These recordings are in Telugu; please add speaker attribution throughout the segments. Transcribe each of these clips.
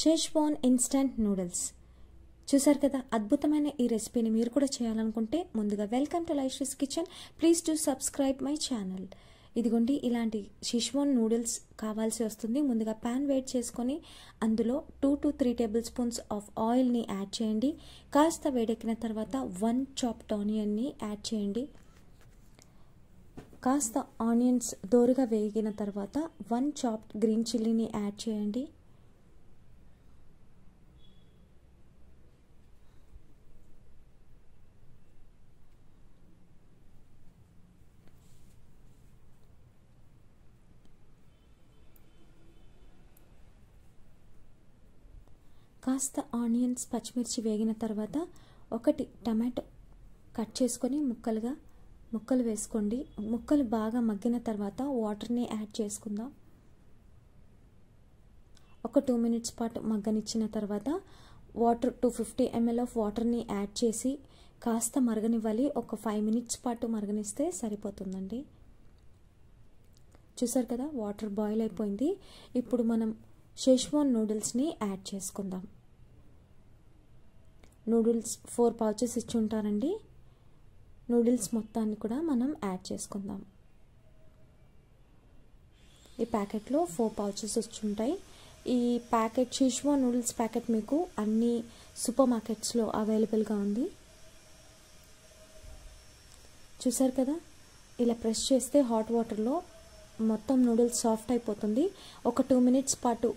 Speaker 1: Schezwan instant noodles. చూసారు కదా, అద్భుతమైన ఈ రెసిపీని మీరు కూడా చేయాలనుకుంటే ముందుగా welcome to Laishri's kitchen. Please do subscribe my channel. ఇదిగోండి, ఇలాంటి షెజ్వాన్ నూడిల్స్ కావాల్సి వస్తుంది. ముందుగా ప్యాన్ వేడి చేసుకొని అందులో 2 to 3 టేబుల్ స్పూన్స్ ఆఫ్ ఆయిల్ని యాడ్ చేయండి. కాస్త వేడెక్కిన తర్వాత 1 చాప్డ్ ఆనియన్ని యాడ్ చేయండి. కాస్త ఆనియన్స్ దోరగా వేగిన తర్వాత 1 చాప్డ్ గ్రీన్ చిల్లీని యాడ్ చేయండి. కాస్త ఆనియన్స్ పచ్చిమిర్చి వేగిన తర్వాత 1 టమాటో కట్ చేసుకొని ముక్కలు వేసుకోండి. ముక్కలు బాగా మగ్గిన తర్వాత వాటర్ని యాడ్ చేసుకుందాం. ఒక 2 minutes పాటు మగ్గనిచ్చిన తర్వాత 250 ml ఆఫ్ వాటర్ని యాడ్ చేసి కాస్త మరగనివ్వాలి. ఒక 5 minutes పాటు మరగనిస్తే సరిపోతుందండి. చూసారు కదా, వాటర్ బాయిల్ అయిపోయింది. ఇప్పుడు మనం షెజ్వాన్ నూడిల్స్ని యాడ్ చేసుకుందాం. నూడిల్స్ 4 pouches ఇచ్చి ఉంటారండి. నూడిల్స్ మొత్తాన్ని కూడా మనం యాడ్ చేసుకుందాం. ఈ ప్యాకెట్లో 4 pouches వచ్చి ఉంటాయి. ఈ ప్యాకెట్ షెజ్వాన్ నూడిల్స్ ప్యాకెట్ మీకు అన్ని సూపర్ మార్కెట్స్లో అవైలబుల్గా ఉంది. చూసారు కదా, ఇలా ప్రెస్ చేస్తే హాట్ వాటర్లో మొత్తం నూడిల్స్ సాఫ్ట్ అయిపోతుంది. ఒక 2 minutes పాటు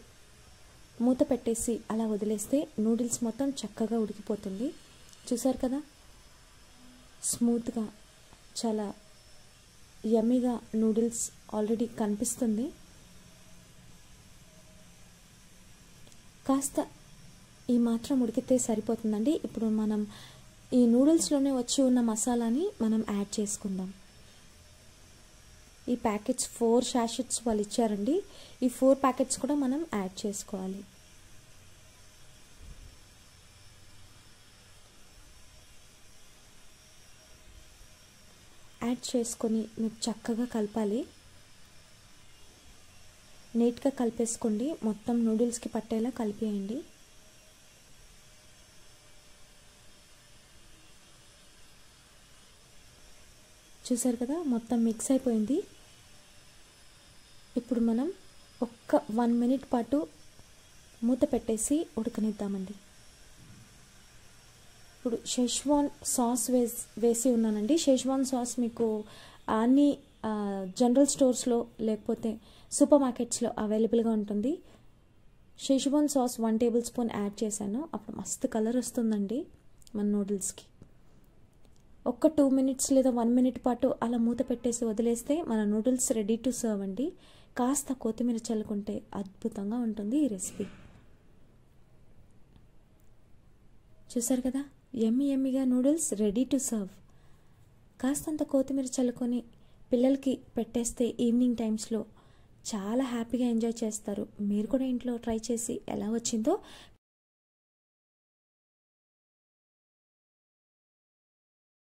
Speaker 1: మూత పెట్టేసి అలా వదిలేస్తే నూడిల్స్ మొత్తం చక్కగా ఉడికిపోతుంది. చూసారు కదా, స్మూత్గా చాలా యమ్మీగా నూడిల్స్ ఆల్రెడీ కనిపిస్తుంది. కాస్త ఈ మాత్రం ఉడికితే సరిపోతుందండి. ఇప్పుడు మనం ఈ నూడిల్స్లోనే వచ్చి ఉన్న మసాలాని మనం యాడ్ చేసుకుందాం. ఈ ప్యాకెట్స్ 4 sachets వాళ్ళు ఇచ్చారండి. ఈ 4 ప్యాకెట్స్ కూడా మనం యాడ్ చేసుకోవాలి. యాడ్ చేసుకొని మీరు చక్కగా కలపాలి. నీట్గా కలిపేసుకోండి. మొత్తం నూడిల్స్కి పట్టేలా కలిపేయండి. చూసారు కదా, మొత్తం మిక్స్ అయిపోయింది. ఇప్పుడు మనం ఒక్క 1 minute పాటు మూత పెట్టేసి ఉడకనిద్దామండి. ఇప్పుడు షెజ్వాన్ సాస్ వేసి ఉన్నానండి. షెజ్వాన్ సాస్ మీకు అన్ని జనరల్ స్టోర్స్లో లేకపోతే సూపర్ మార్కెట్స్లో అవైలబుల్గా ఉంటుంది. షెజ్వాన్ సాస్ 1 tablespoon యాడ్ చేశాను. అప్పుడు మస్తు కలర్ వస్తుందండి మన నూడిల్స్కి. ఒక్క 2 minutes లేదా 1 minute పాటు అలా మూత పెట్టేసి వదిలేస్తే మన నూడిల్స్ రెడీ టు సర్వ్ అండి. కాస్త కొత్తిమీర చల్లుకుంటే అద్భుతంగా ఉంటుంది ఈ రెసిపీ. చూసారు కదా, యమ్మీగా నూడిల్స్ రెడీ టు సర్వ్. కాస్తంత కొత్తిమీర చల్లుకొని పిల్లలకి పెట్టేస్తే ఈవినింగ్ టైమ్స్లో చాలా హ్యాపీగా ఎంజాయ్ చేస్తారు. మీరు కూడా ఇంట్లో ట్రై చేసి ఎలా వచ్చిందో